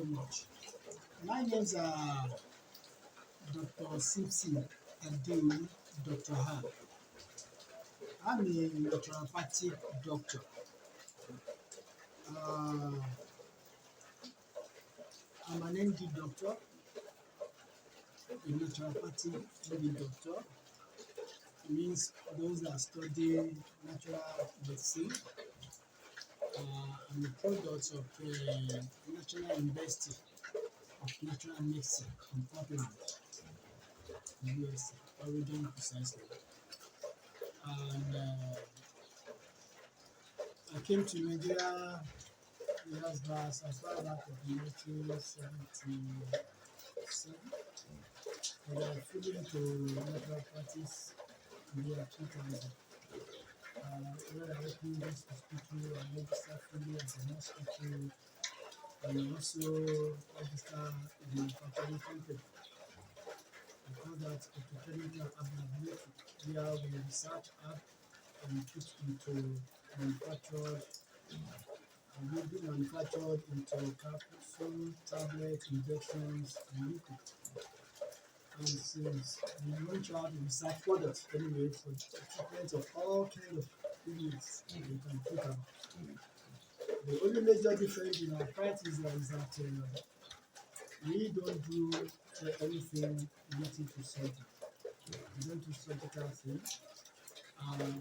much. My name's Dr. Simpson Adeoye, Dr. Han. I'm a naturopathic doctor. I'm an MD doctor, a naturopathic MD doctor. It means those that study natural medicine. I'm a product of the National University of Natural Medicine in Portland, USA, Oregon precisely. And I came to Nigeria as far back of 1977, and I flew into natural practice in the year 2000. Where I opened this hospital, I registered fully as an hospital, and also registered in the manufacturing company. I call that petrochemical availability, where we research up and put into manufactured, and will be manufactured into capsule, tablet, injections, and liquid. And since we launch out research products anyway for treatment of all kinds of illness you can think about. The only major difference in our practice is that we don't do anything related to surgery. We don't do surgical things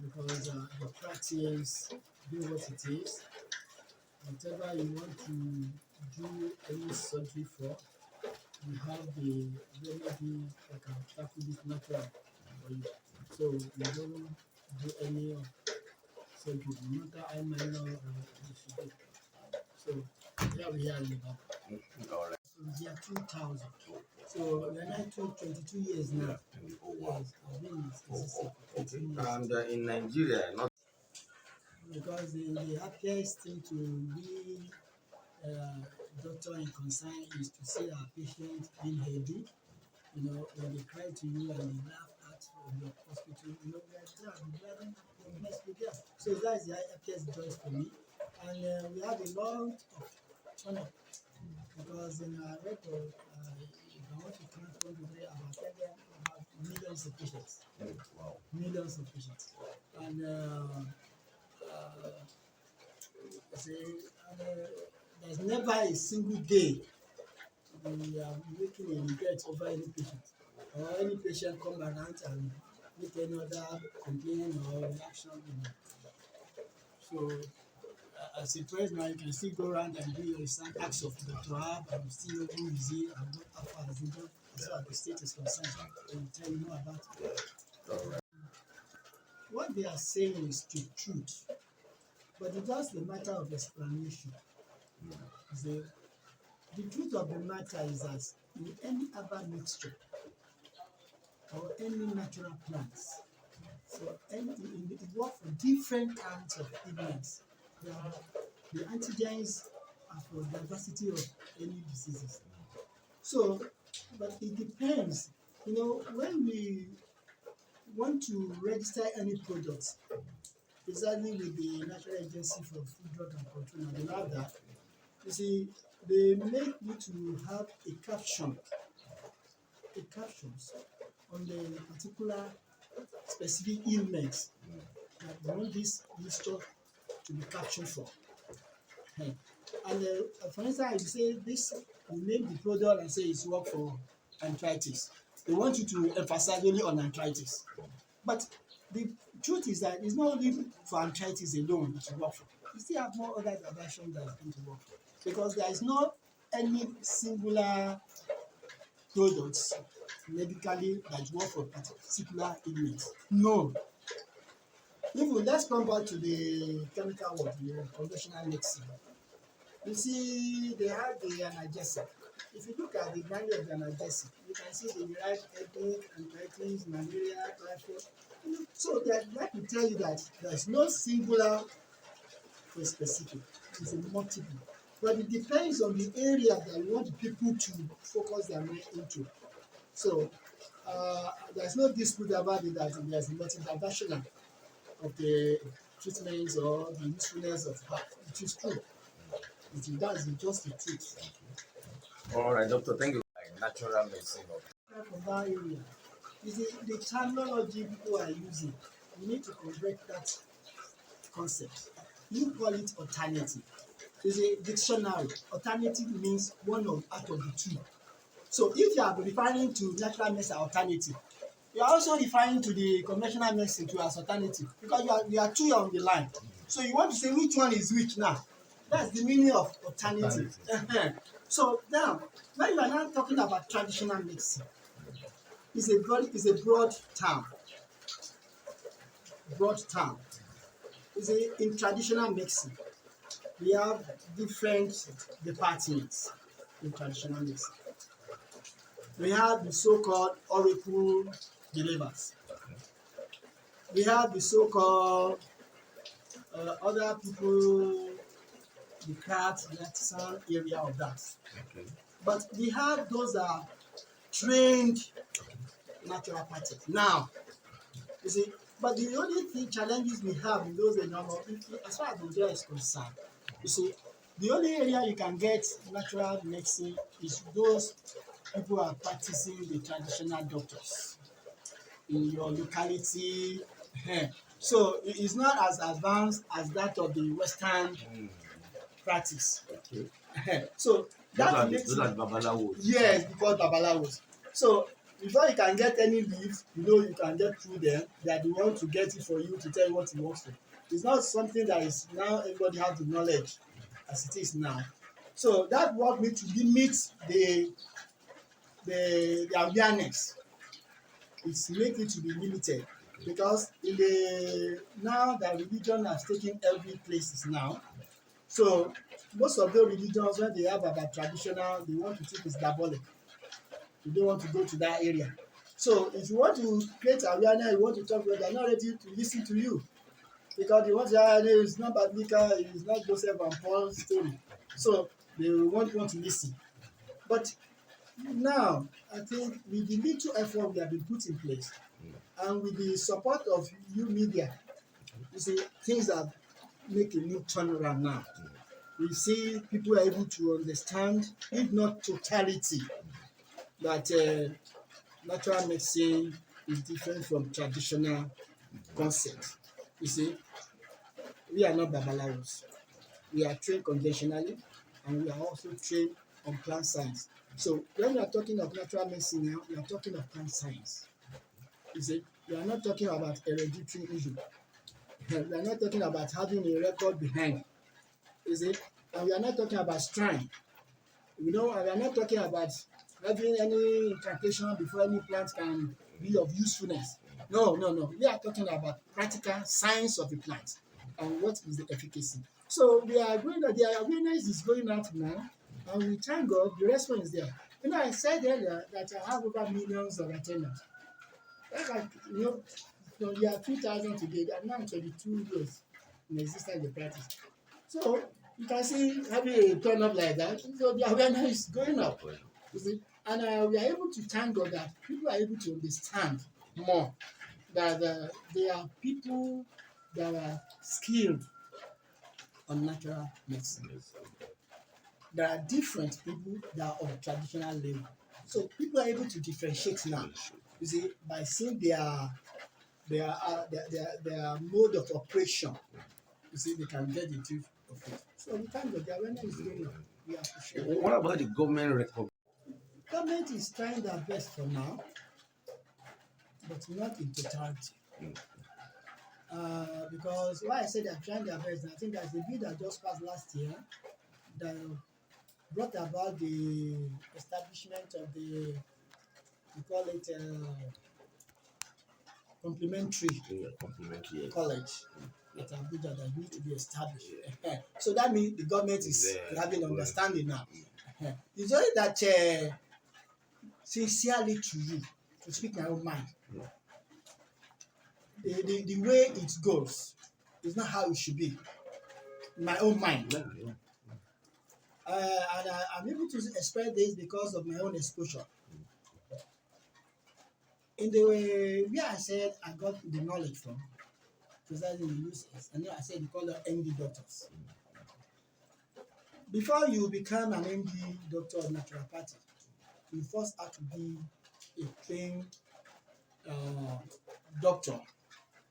because the practice do what it is. Whatever you want to do any surgery for, you have the remedy that can tackle this naturally for you. So we don't do any surgery, no matter how minor or big. So here we are in the back. From the year 2000. So we're now 22 years now. Yes, I've been in this for 22 years. And in Nigeria, not because the happiest thing to be doctor in concern is to see our patient being healthy. You know, when they cry to you and they laugh at your hospital, you know, they're there. So that is the happiest joy for me. And we have a lot of honor because in our record, if I want to count all the way about millions of patients. wow. Millions of patients. And there's never a single day we are making a regret over any patient or any patient come around and make any other complaint or reaction. So as a president, you can still go around and do your research, ask of Dr. Ab, and still know who is he and what far has he done as far as the state is concerned. They will tell you more about it. What they are saying is the truth, but it's just a matter of explanation. The truth of the matter is that in any herbal mixture or any natural plants, so it works for different kinds of illness. The antigens are for diversity of any diseases. So, but it depends. You know, when we want to register any products, exactly with the National Agency for Food, Drug and Control, and all that, you see, they make you to have a captions on the particular specific ailments that you want this mixture to be captioned for. And for instance, you say this, you name the product and say it's work for arthritis. They want you to emphasize only on arthritis. But the truth is that it's not only for arthritis alone that you work for. You still have more other dimensions that are going to work for. Because there is not any singular products medically that work for particular illness. No. Even let's come back to the chemical world, the conventional medicine. You see, they have the analgesic. If you look at the value of the analgesic, you can see they derive headache, arthritis, malaria, typhoid. So they'd like to tell you that there's no singular for specific. It's a multiple. But it depends on the area that you want the people to focus their mind into. So there's no dispute about it that there's a multidimensional of the treatments or the usefulness of heart. It is true. That is just the truth. All right, doctor. Thank you. Natural medicine. From that area. You see, the terminology people are using, you need to correct that concept. You call it alternative. You see, dictionary, alternative means one of out of the two. So if you are referring to natural medicine alternative, you are also referring to the conventional medicine too as alternative because you are two on the line. So you want to say which one is which now. That's the meaning of alternative. So now, when you are now talking about traditional medicine, it's a broad term. Broad term. It's in traditional medicine, we have different departments in traditional medicine. We have the so-called oracle believers. We have the so-called other people, the craft, the artisan area of that. Okay. But we have those that are trained naturopathic. Now, you see, but the only thing challenges we have in those normal, as far as Nigeria is concerned, you see, the only area you can get natural medicine is those people who are practicing the traditional doctors in your locality. So it's not as advanced as that of the Western practice. Okay. So that those are the babalawos. yes, because babalawos. So before you can get any leaf, you can get through them. They are the ones to get it for you to tell you what you want to. It's not something that is now everybody has the knowledge as it is now. So that what need to limit the awareness. It's make it to be limited because in the now that religion has taken every places now. So most of the religions when they have about traditional, they want to think it's diabolic. You don't want to go to that area. So if you want to create awareness, you want to talk about, they're not ready to listen to you because they want to say, it's not biblical, it's not Joseph and Paul's story. So they won't want to listen. But now, I think with the little effort we have been put in place, and with the support of new media, you see, things have make a new turnaround now. We see people are able to understand, if not totality, that natural medicine is different from traditional concepts. You see, we are not babalawos. We are trained conventionally, and we are also trained on plant science. So when we are talking of natural medicine now, we are talking of plant science. You see, we are not talking about hereditary issue. We are not talking about having a record behind. You see, and we are not talking about strength. We are not talking about having any incantation before any plant can be of usefulness. No. We are talking about practical science of the plant and what is the efficacy. So we are going that the awareness is going out now, and we thank God the response is there. I said earlier that I have over millions of attendants. That's like, from year 2000 to date, I'm now 22 years in existence in the practice. So you can see having a turn up like that, so the awareness is going up. You see, and we are able to thank God that people are able to understand more that there are people that are skilled on natural medicine. There are different people that are on traditional level. So people are able to differentiate now. You see, by seeing their mode of operation, you see, they can get the truth of it. So we thank God the awareness is going on. We appreciate it. What about the government record? Government is trying their best for now, but not in totality. Because why I say they're trying their best, I think there's a bill that just passed last year that brought about the establishment of the, we call it complementary college at Abuja that need to be established. So that means the government is having understanding now. It's only that sincerely to you, to speak my own mind, the way it goes is not how it should be. My own mind. And I'm able to express this because of my own exposure. In the way where I said I got the knowledge from, precisely in the US, and then I said they call them MD doctors. before you become an MD doctor of naturopathy, you first have to be a trained doctor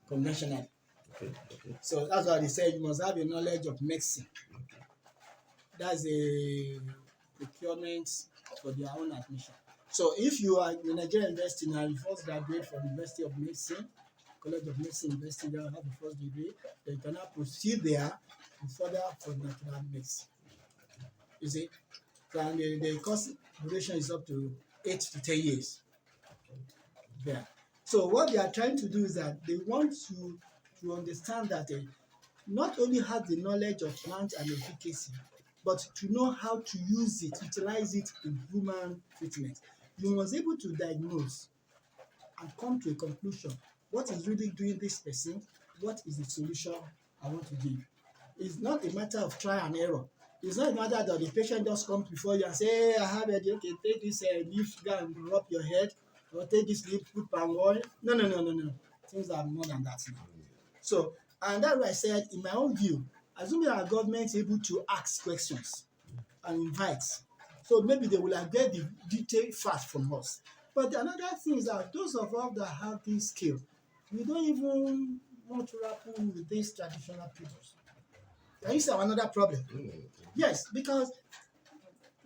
conventionally. Okay. So that's why they say you must have a knowledge of medicine. That's a procurement for their own admission. So if you are in Nigerian University now, you first graduate from University of Medicine, College of Medicine University, you have the first degree, then you can now proceed there to further for natural medicine. You see, and the course duration is up to 8 to 10 years. Yeah. So what they are trying to do is that they want you to understand that not only have the knowledge of plant and efficacy, but to know how to use it, utilize it in human treatment. You must be able to diagnose and come to a conclusion. What is really doing this person? What is the solution I want to give? It's not a matter of try and error. It's not a matter that the patient just comes before you and say, hey, I have a headache, okay, take this leaf, go and rub your head, or take this leaf, put palm oil. No. Things are more than that now. So, and that's why I said, in my own view, assuming our government is able to ask questions and invite, so maybe they will get the detailed facts from us. But another thing is that those of us that have this skill, we don't even want to rapport with these traditional peoples. Can you see another problem? Yes, because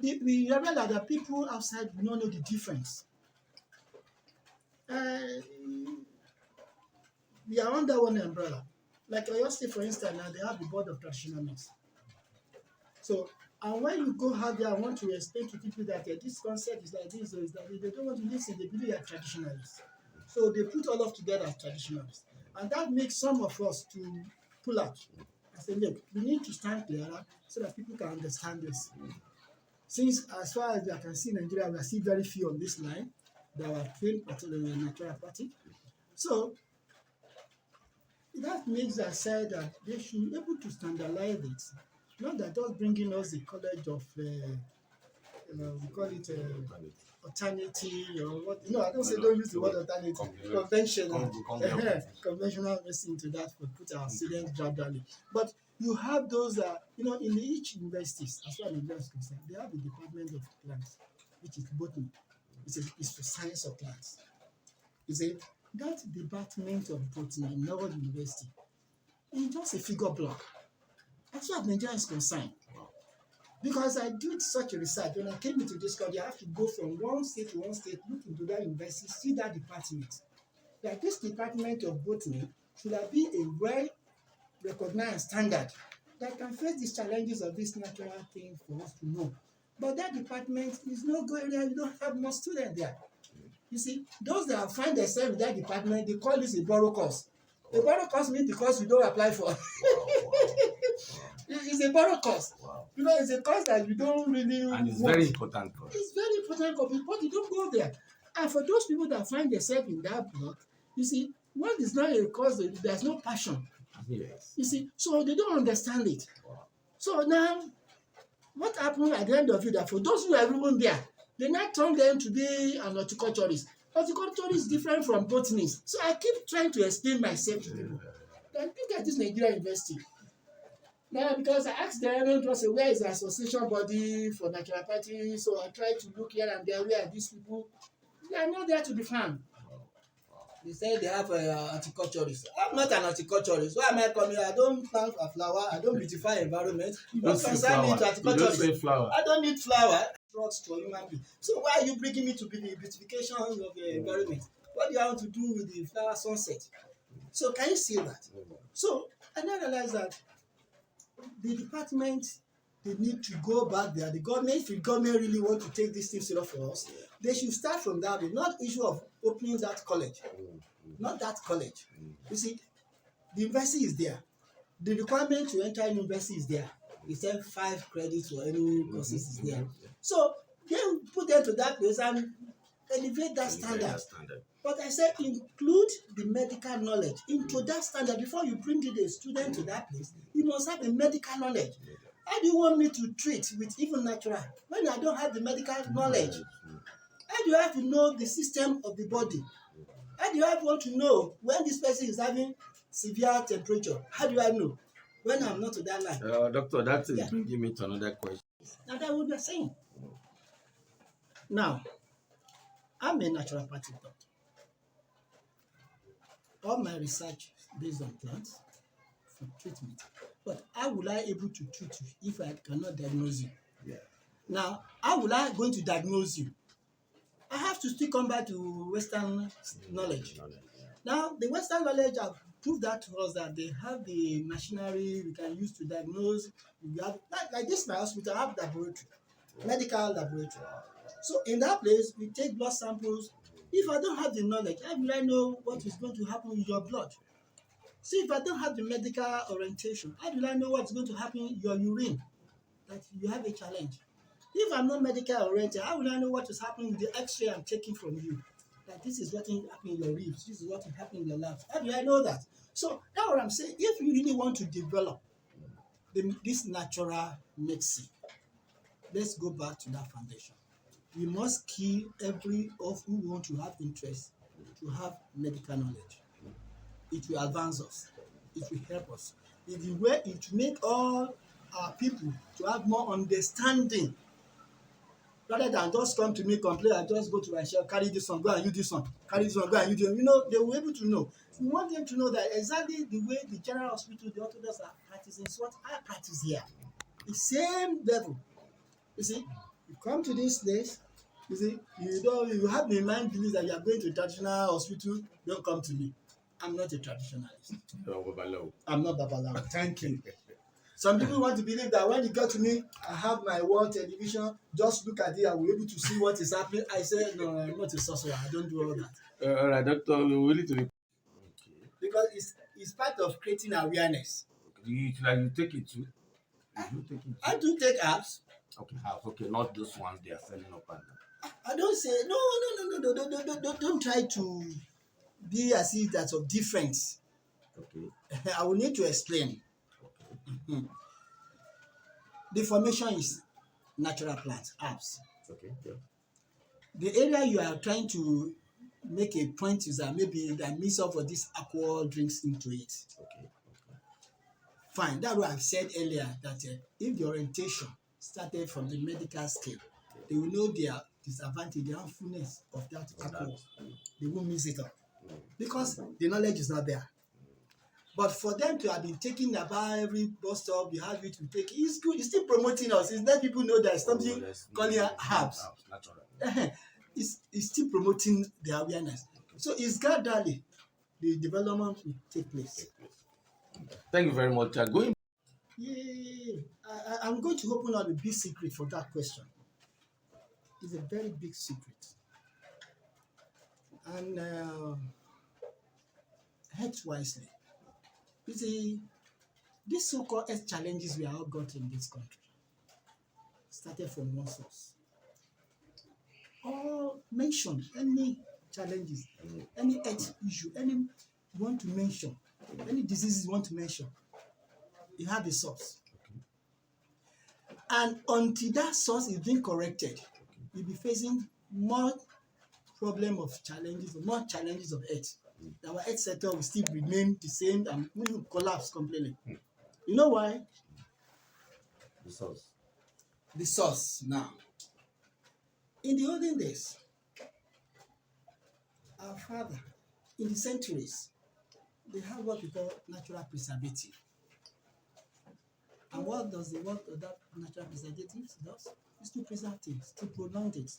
we realize that the people outside do not know the difference. We are under one umbrella. Like Oyo State, for instance, now they have the board of traditional medicine. So, and when you go out there and want to explain to people that this concept is like this or is like this, they don't want to listen. They believe they are traditionalists. So they put all of together as traditionalists, and that makes some of us to pull out and say, look, we need to stand clearer so that people can understand this. Since, as far as I can see in Nigeria, we are still very few on this line that are trained naturopathic. So that makes us say that they should be able to standardize it. Not that just bringing us the college of, we call it alternative or what. No, I don't say don't use the word alternative. Conventional medicine to that for put our students gradually. But you have those in each universities, as far as Nigeria is concerned, they have the Department of Plants, which is botany. It's the science of plants. You see, that Department of Botany in Northern University is just a figure block. As far as Nigeria is concerned. Because I did such a research. When I came into this country, I have to go from one state to one state, look into that university, see that department. That this Department of Botany should have been a well-recognized standard that can face these challenges of this natural thing for us to know. But that department is no good area. You don't have more students there. You see, those that find themselves in that department, they call this a borrow course. A borrow course means because you don't apply for. It's a borrow course. It's a course that you don't really and it's want. Very important course. It's very important course, but you don't go there. And for those people that find themselves in that block, you see, one is not a course, there's no passion. Yes. You see, so they don't understand it. So now, what happened at the end of it, that for those who are even there, they now turn them to be an horticulturist. Horticulturist is different from botanist. So I keep trying to explain myself to people. Then look at this Nigerian university. Now, because I asked them, where is the association body for naturopathy? So I tried to look here and there, where are these people? They are not there to be found. They say they have horticulturists. I'm not an horticulturist. Why am I coming here? I don't plant a flower. I don't beautify environment. Don't concern me to horticulturist. I don't need flower. Drugs to a human being. So why are you bringing me to be the beautification of the environment? What do you want to do with the flower sunset? So can you see that? So I now realize that the department, they need to go back there. The government, if the government really want to take this thing serious for us, they should start from that. Not issue of opening that college. Not that college. You see, the university is there. The requirement to enter university is there. It's 5 credits or any courses is there. So then put them to that place and elevate that standard. But I said include the medical knowledge into that standard. Before you bring in a student to that place, you must have the medical knowledge. How do you want me to treat with even natural when I don't have the medical knowledge? How do you have to know the system of the body? How do you want to know when this person is having severe temperature? How do I know when I'm not to that line? Doctor, that is bringing me to another question. Now that's what we are saying. Now, I'm a naturopathic doctor. All my research based on plants for treatment. But how will I able to treat you if I cannot diagnose you? Yeah. Now, how will I going to diagnose you? I have to still come back to Western knowledge. Now, the Western knowledge have proved that to us that they have the machinery we can use to diagnose. We have, like this, my hospital, I have laboratory, medical laboratory. So in that place, we take blood samples. If I don't have the knowledge, how will I know what is going to happen with your blood? See, if I don't have the medical orientation, how will I know what's going to happen in your urine? That you have a challenge. If I'm not medical oriented, how will I know what is happening with the X-ray I'm taking from you? That this is what is happening in your ribs, this is what is happening in your lungs. How do I know that? So that's what I'm saying. If you really want to develop this natural medicine, let's go back to that foundation. We must kill every of who want to have interest to have medical knowledge. It will advance us. It will help us. It will make all our people to have more understanding rather than just come to me complain. I just go to my shelf, carry this one, go and use this one, carry this one, go and use this one. You know, they will be able to know. We want them to know that exactly the way the general hospital, the Orthodox are practicing is what I practice here. The same level. You see, you come to this place, you see, you have the mind belief that you are going to a traditional hospital, don't come to me. I'm not a traditionalist. I'm not Babalawo. Thank you. Some people want to believe that when you get to me, I have my world television, just look at it, I will be able to see what is happening. I say, no, I'm not a sorcerer. I don't do all that. All right, doctor, we need to be. Because it's part of creating awareness. You take it too. You take it too. I do take apps. Okay, half. Okay, not those ones they are selling up and down. I don't say, no, don't try to be as if that's of difference. Okay. I will need to explain. Mm-hmm. The formation is natural plants, herbs. Okay. Yeah. The area you are trying to make a point is that maybe that mix up for this alcohol drinks into it. Okay. Fine. That's what I've said earlier that if the orientation started from the medical scale, they will know their disadvantage, the harmfulness of that alcohol. They won't mix it up because the knowledge is not there. But for them to have been taking about every bus stop, you have it to take. It's good. It's still promoting us. It's let people know there's something called herbs. It's still promoting the awareness. So it's gradually the development will take place. Thank you very much. Going. I'm going to open up a big secret for that question. It's a very big secret. And health wisely. You see, these so-called health challenges we are all got in this country started from one source. All mention any challenges, any health issue, any you want to mention, any diseases you want to mention, you have a source. And until that source is being corrected, you'll be facing more problem of challenges, more challenges of health. Our health sector will still remain the same and will collapse completely. You know why? The source. The source now. In the olden days, our father, in the centuries, they have what we call natural preservative. And what does the work of that natural preservative does? Is to preserve things, to prolong it.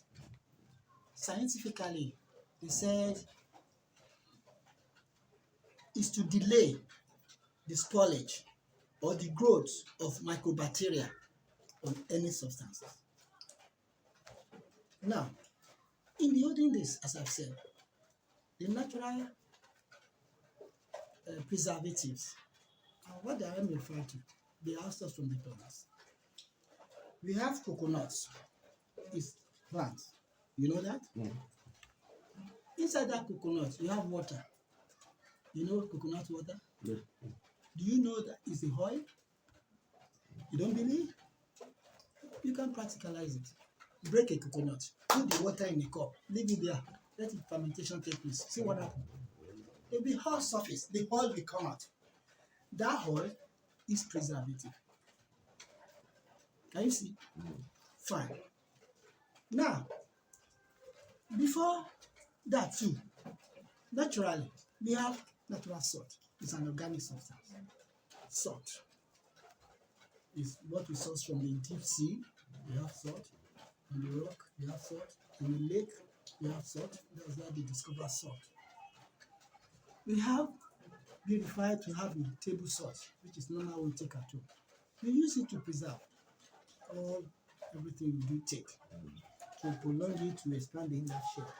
Scientifically, they said is to delay the spoilage or the growth of microbacteria on any substances. Now, in the olden days, as I've said, the natural preservatives are what I am referring to. They asked us from the plants. We have coconuts. It's plants. You know that? Inside that coconut, you have water. You know coconut water? Yeah. Do you know that it's the oil? You don't believe? You can practicalize it. Break a coconut, put the water in a cup, leave it there, let the fermentation take place. See what happens. There will be hard surface. The oil will come out. That oil is preservative. Can you see? Fine. Now, before that too, naturally, we have natural salt. It's an organic substance. Salt is what we source from the deep sea. We have salt. In the rock, we have salt. In the lake, we have salt. That's why they discover salt. We have purified to have the table salt, which is normal we take at home. We use it to preserve all everything we do take, to prolong it, to expand the inner shell.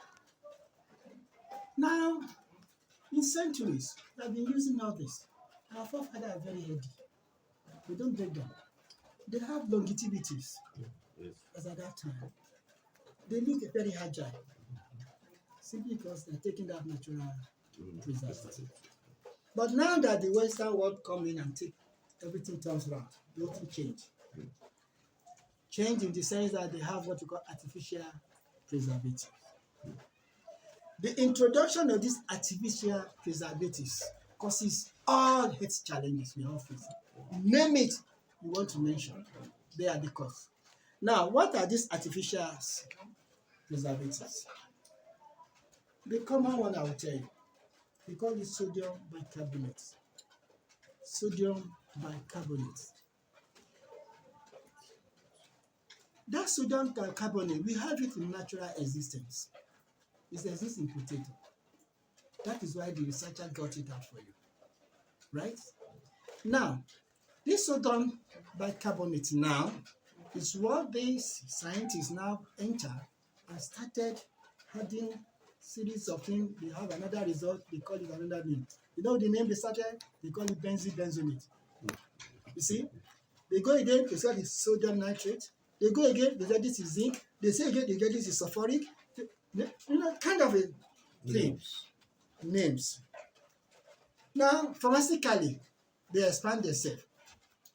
Now, in centuries, we have been using all this. Our forefathers are very healthy. We don't break them. They have longevities, as at that time. They look very agile, simply because they're taking that natural preservative. But now that the Western world come in and take everything turns around, the whole thing change. Change in the sense that they have what we call artificial preservatives. The introduction of these artificial preservatives causes all health challenges we all face. Name it you want to mention, they are the cause. Now, what are these artificial preservatives? The common one I will tell you, we call it sodium bicarbonate. Sodium bicarbonate. That sodium bicarbonate, we have it in natural existence. It exists in potato. That is why the researcher got it out for you. Right? Now, this sodium bicarbonate now is what these scientists now enter and started adding series of things. They have another result, they call it another name. You know the name they started? They call it benzonate. You see? They go again, they say it's sodium nitrate. They go again, they say this is zinc. They say again, they get this is sulfuric. You know, kind of a thing. Names. Now, pharmaceutically, they expand themselves.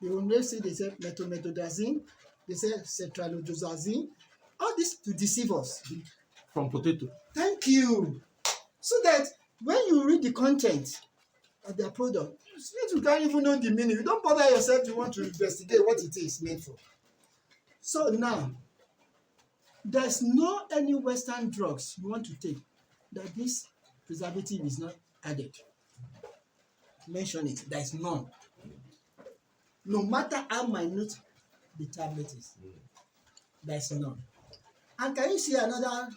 They will say they say metronidazole, they say cetranozolazine. All this to deceive us. From potato. Thank you. So that when you read the content of their product, you can't even know the meaning. You don't bother yourself to want to investigate what it is meant for. So now, there's no any Western drugs you want to take that this preservative is not added. Mention it. There is none. No matter how minute the tablet is, there is none. And can you see another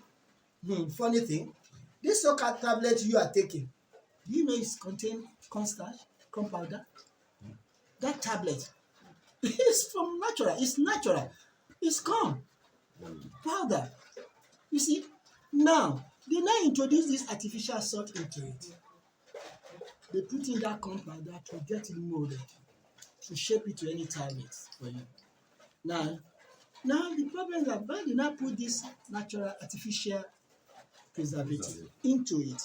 funny thing? This so-called tablet you are taking, do you know it contains cornstarch, corn powder? That tablet is from natural. It's natural. It's corn powder. You see, now they now introduce this artificial salt into it. They put in that corn powder to get it molded, to shape it to any tablet for you. Now the problem is that when they now put this natural artificial preservative into it,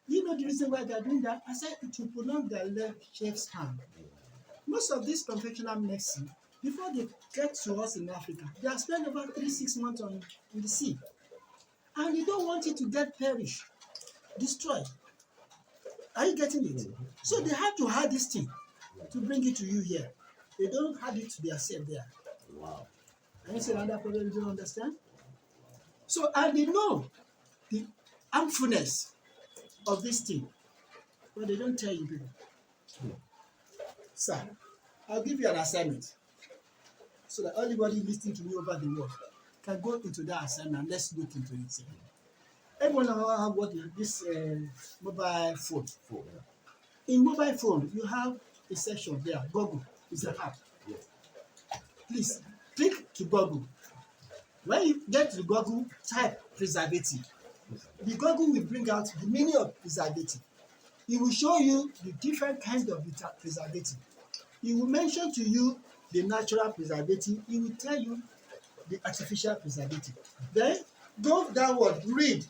you know the reason why they are doing that? I said it will prolong their lifespan. Most of this conventional medicine, before they get to us in Africa, they have spent about 3-6 months on the sea. And they don't want it to get perished, destroyed. Are you getting it? So they have to hide this thing to bring it to you here. They don't have it to themselves there. Wow. Can you see another problem you don't understand? So, and they know the harmfulness of this thing, but they don't tell you people. Sir, I'll give you an assignment so that everybody listening to me over the world can go into that assignment. Let's look into it. Everyone have what this mobile phone. In mobile phone, you have a section there. Google is an app. Please click to Google. When you get to Google, type preservative. The Google will bring out the meaning of preservative. It will show you the different kinds of preservative. It will mention to you the natural preservative. It will tell you the artificial preservative. Then go downward, read.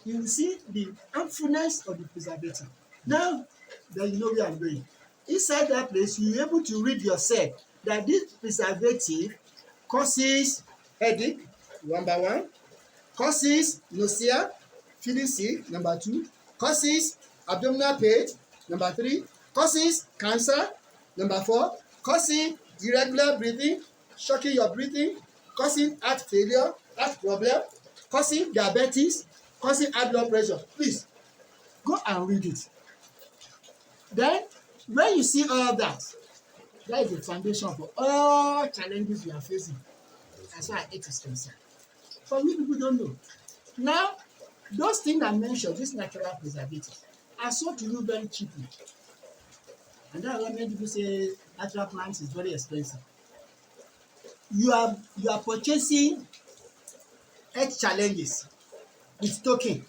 You will see the harmfulness of the preservative. Now, then you know where I'm going. Inside that place, you'll be able to read yourself that this preservative causes headache, number 1, causes nausea, feeling sick, number 2, causes abdominal pain, number 3, causes cancer, number 4, causes irregular breathing, shocking your breathing, causing heart failure, heart problem, causing diabetes, causing high blood pressure. Please go and read it. Then when you see all that, that is the foundation for all challenges you are facing as far as it is concerned. But we people don't know. Now, those things I mentioned, these natural preservatives, are sold to you very cheaply. And that's why many people say natural plants is very expensive. You are purchasing health challenges with token.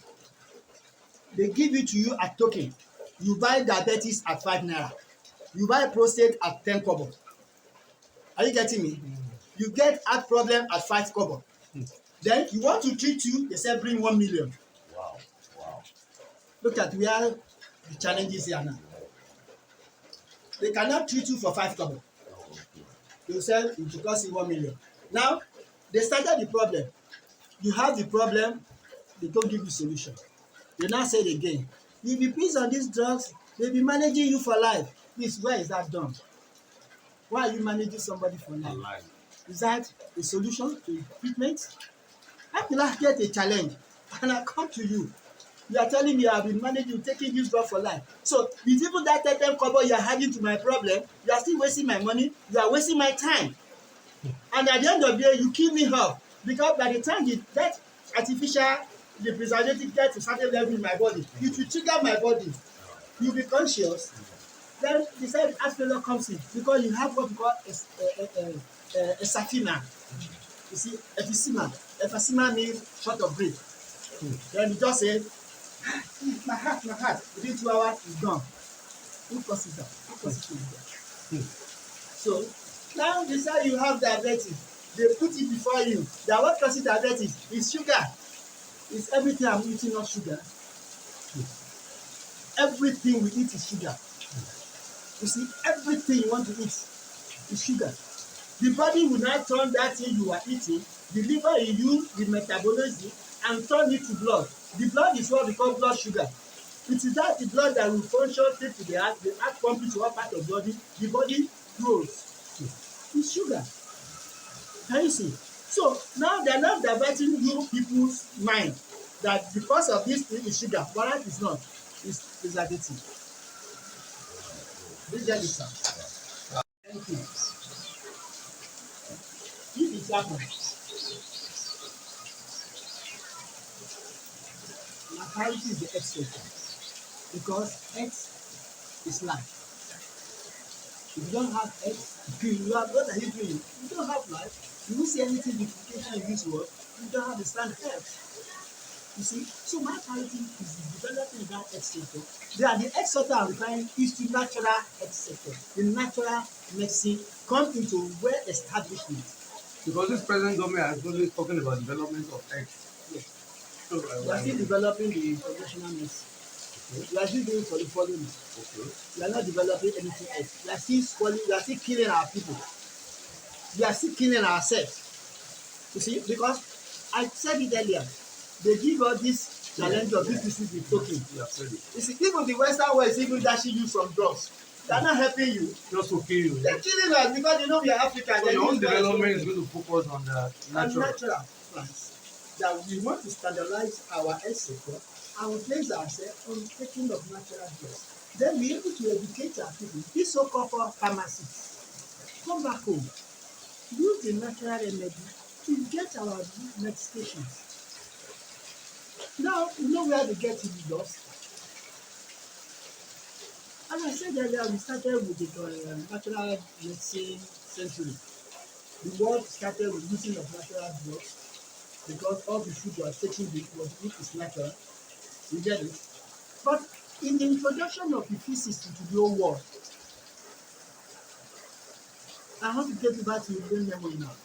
They give it to you at token. You buy diabetes at 5 naira. You buy prostate at 10 kobo. Are you getting me? You get heart problem at 5 kobo. Then you want to treat you, they say bring 1 million. Wow. Wow. Look at where the challenges here now. They cannot treat you for 5 kobo. They will say it will cost you 1 million. Now, they started the problem. You have the problem, they don't give you solution. They now say it again. If you please on these drugs, they'll be managing you for life. Please, where is that done? Why are you managing somebody for life? Is that a solution to treatment? How can I get a challenge and I come to you? You are telling me I've been managing, taking this drug for life. So with even that 10 kobo you are adding to my problem, you are still wasting my money, you are wasting my time. And at the end of the day, you kill me off. Because by the time that artificial, the preservative gets to a certain level in my body, it will trigger my body. You'll be conscious. Then the side heart failure comes in because you have what we call a safina. You see, emphysema. Emphysema means short of breath. Then you just say, my heart. Within 2 hours, it's gone. Who causes that? Who causes it? So now they say you have diabetes. They put it before you. That what causes diabetes is sugar. It's everything I'm eating, not sugar. Everything we eat is sugar. You see, everything you want to eat is sugar. The body will now turn that thing you are eating, deliver in you the metabolism, and turn it to blood. The blood is what we call blood sugar. It is that the blood that will function straight to the heart pump it to one part of the body grows. It's sugar. Can you see? So now they are not diverting you people's mind that because of this thing is sugar, but that is not. It's preservative. This is it, sir. Thank you. If it happens, mortality is the X factor because X is life. If you don't have X, you have what are you doing? You don't have life. You won't see anything duplication in this world. You don't have the stand X. You see, so my priority is developing that X sector. The X sector I'm referring is to natural X sector. The natural medicine come into well-establishment. Because this present government has only spoken about development of X. Yes. So we are still developing the conventional medicine. Okay. We are still doing for the following. Okay. We are not developing anything else. We are still killing our people. We are still killing ourselves. You see, because I said it earlier. They give us this challenge of this disease with token. You see, even the Western world is even dashing you some drugs. They are not helping you. Just to kill you. They're killing us because they know we are African. So your own development is going to focus on the natural plants. That we want to standardize our health sector and we place ourselves on taking of natural drugs. Then we are able to educate our people. These so-called pharmacists come back home, use the natural remedy to get our medications. Now, you know where they get it lost. As I said earlier, we started with the natural medicine century. The world started with using of natural drugs because all the food was taking is natural. You get it? But in the introduction of the physicists into the whole world, I want to get you back to your brain memory now.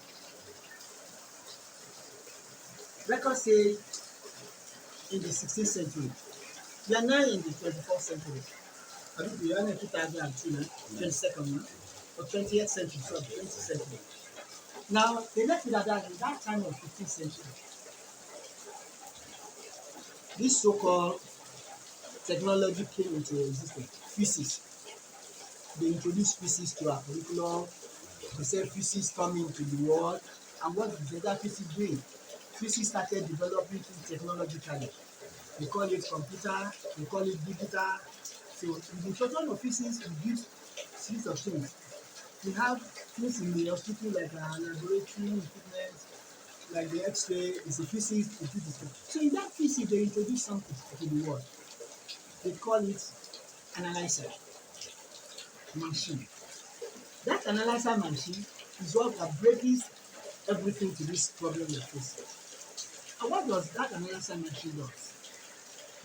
Records say in the 16th century, we are now in the 21st century. I think we are in 2002 now, 22nd now, or 20th century, sorry, 20th century. Now, they left it at that in that time of 15th century. This so-called technology came into existence, physics. They introduced physics to our curriculum, They said physics coming to the world, and what is that physics doing? Physics started developing things technologically. We call it computer, we call it digital. So in the introduction of physics, we use series of things. We have things in the hospital like laboratory equipment, like the X-ray, is a physics, it is a. So in that physics, they introduce something to the world. They call it analyzer machine. That analyzer machine is what that breaks everything to this problem we face. And what does that analyzer machine do?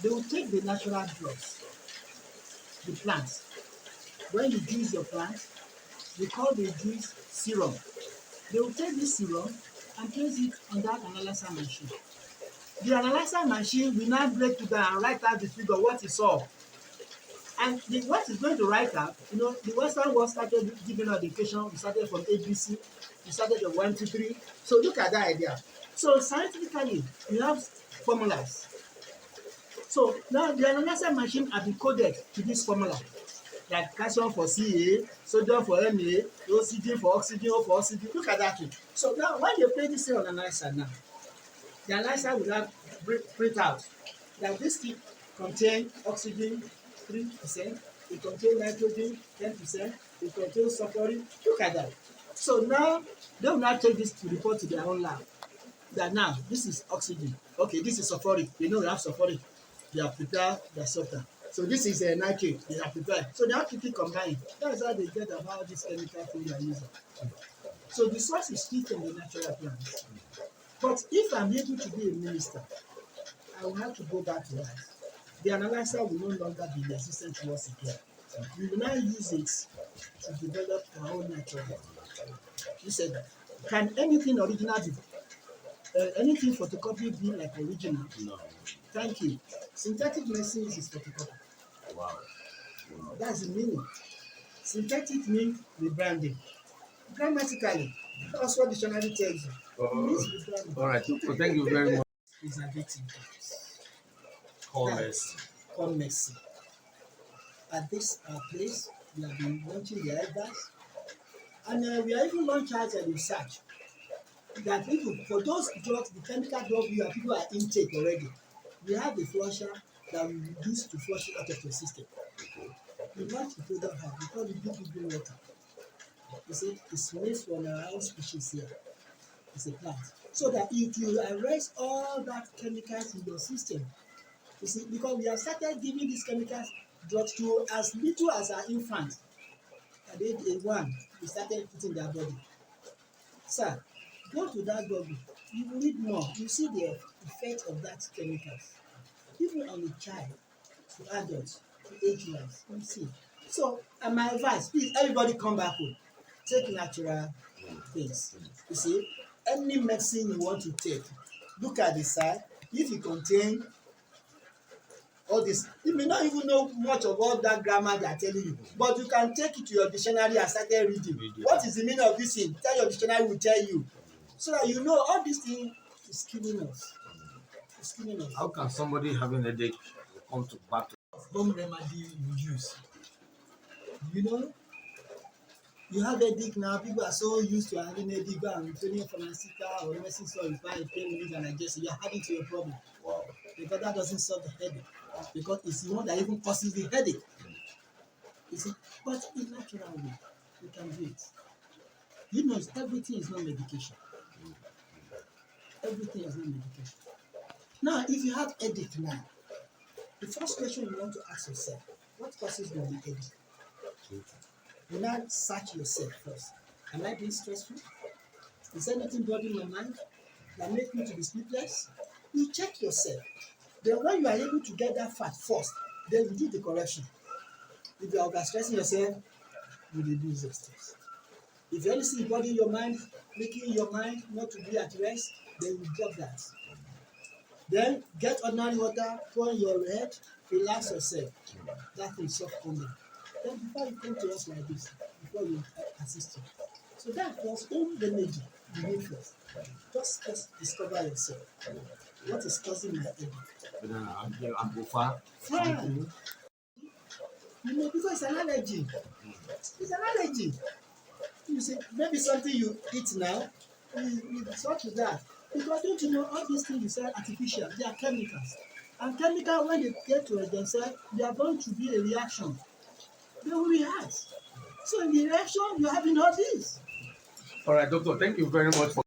They will take the natural drugs, the plants. When you juice your plant, we call the juice serum. They will take this serum and place it on that analyzer machine. The analyzer machine will now break it down and write out the figure what is all. And what is going to write out, the Western world started giving us education. We started from ABC, we started from 1, 2, 3. So look at that idea. So scientifically, we have formulas. So now the analyzer machine has been coded to this formula. Like calcium for Ca, sodium for Na, oxygen for oxygen, O for oxygen. Look at that thing. So now when you play this thing on analyzer now, the analyzer will have print out that this thing contain oxygen 3%, it contains nitrogen 10%, it contains sulfuric. Look at that. So now they will now take this to report to their own lab. That now this is oxygen. Okay, this is sulfuric. They know we have sulfuric. They have prepared their substance. So this is a nitrate. They have prepared. So they have to keep combining. That's how they get about this chemical thing they are using. So the source is still from the natural plants. But if I'm able to be a minister, I will have to go back to that. The analyzer will no longer be the assistant to us again. We will now use it to develop our own natural health. You said that. Can anything original be? Anything photocopy be like original? No. Thank you. Synthetic medicine is photocopy. Wow. That's the meaning. Synthetic means rebranding. Grammatically, that's what dictionary tells you. It means rebranding. All right. So thank you very much. Preservative. Commerce. Commerce. At this place, we have been launching the adverts, and we are even launching out a research that people, for those drugs, the chemical drug people are intake already. We have a flusher that we use to flush it out of your system. We launch the product out, we call it big green water. You see, it's made from our own species here. It's a plant. So that it will arrest all that chemicals in your system. You see, because we have started giving these chemicals drugs to as little as our infants. At the age 1, we started putting their body. Sir, go to that Google. You will read more. You see the effect of that chemicals. Even on a child, to adults, to age-wise. You see. So, and my advice, please, everybody come back home. Take natural things. You see, any medicine you want to take, look at the side. If it contain all this, you may not even know much of all that grammar they are telling you, but you can take it to your dictionary and start reading. What is the meaning of this thing? Tell your dictionary will tell you, so that you know all this thing is killing us. It's killing us. How can somebody having a headache come to back to Home remedy you use? You have headache now. People are so used to having headache and training pharmaceutical or medicine store. You buy a pain relief and analgesic. You are adding to your problem. wow. Because that doesn't solve the headache. Because it's the one that even causes the headache. You see, but in natural way, you can do it. Everything is not medication. Everything is not medication. Now, if you have headache now, the first question you want to ask yourself, what causes my headache? You now search yourself first. Am I being stressful? Is there anything bothering my mind that makes me to be sleepless? You check yourself. Then when you are able to get that fact first, then you do the correction. If you are overstressing yourself, you reduce your stress. If you only see bothering your mind, making your mind not to be at rest, then you drop that. Then get ordinary water, pour in your head, relax yourself. That will solve problem. Then before you come to us like this, before we assist you. So that was home remedy you need first. Just discover yourself. What is causing my headache? Fine. Because it's an allergy. It's an allergy. You see, maybe something you eat now, it's such as that. Because don't you know all these things you say artificial, they are chemicals. And chemical when they get to themselves, they are going to be a reaction. They will react. So in the reaction, you're having all this. All right, doctor, thank you very much for